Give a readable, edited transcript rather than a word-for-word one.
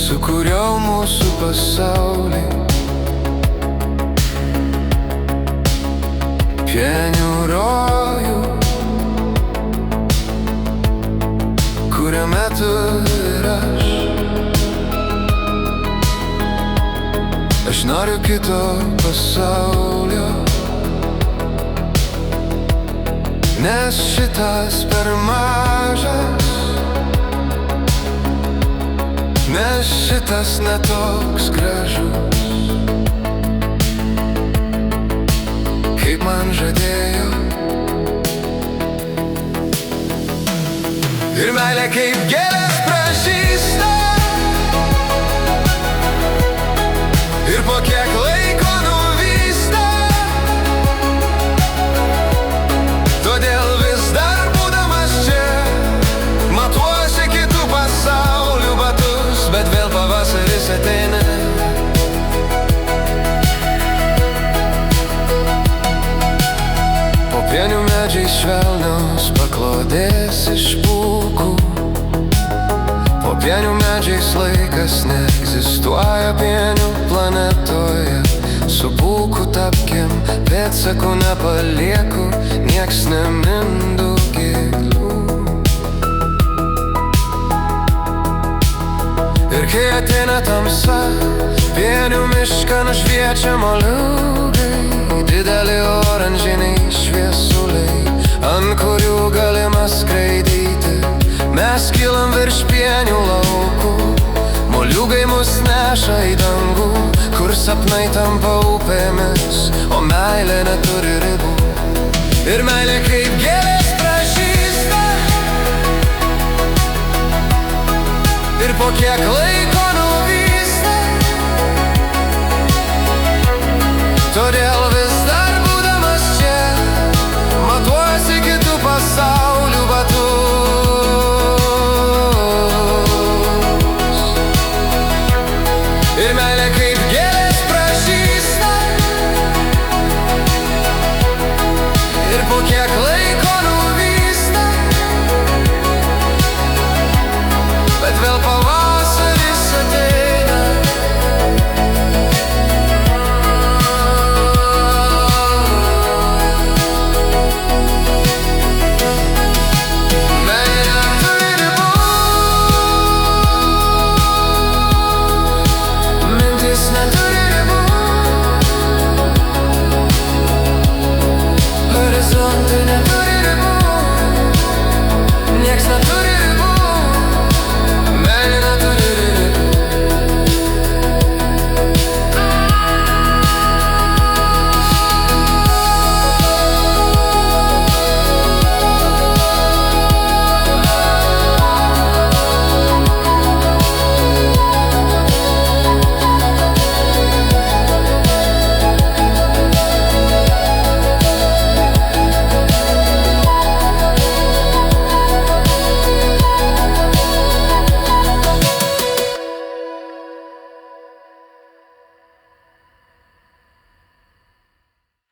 sukūriau mūsų pasaulį. Pienių rojų, kuriame tu ir aš. Aš noriu kito pasaulio, nes šitas per mažas, nes šitas netoks gražus, kaip man žadėjo. Ir meilė kaip gėlės pražysta, ir po kiek laiko nuvysta. Todėl vis dar būdamas čia matuosi kitų pasaulių batus, bet vėl pavasaris ateina. Po pienių medžiais švelnios paklodės iš pūkų. Po pienių medžiais laikas neegzistuoja pienių planetoje. Su pūkų tapkim pėdsakų nepalieku, nieks nemindo gėlių. Ir kai ateina tamsa, pienių mišką nušviečia moliūgai. Dideli oranžiniai šviesuliai, ant kurių galima skraidyti. Mes kylam virš pienių laukų, moliūgai mus neša į dangų, kur sapnai tampa upėmis, o meilė neturi ribų. Ir meilė kaip gėlės pražysta, ir po kiek laiko nuvysta. Todėl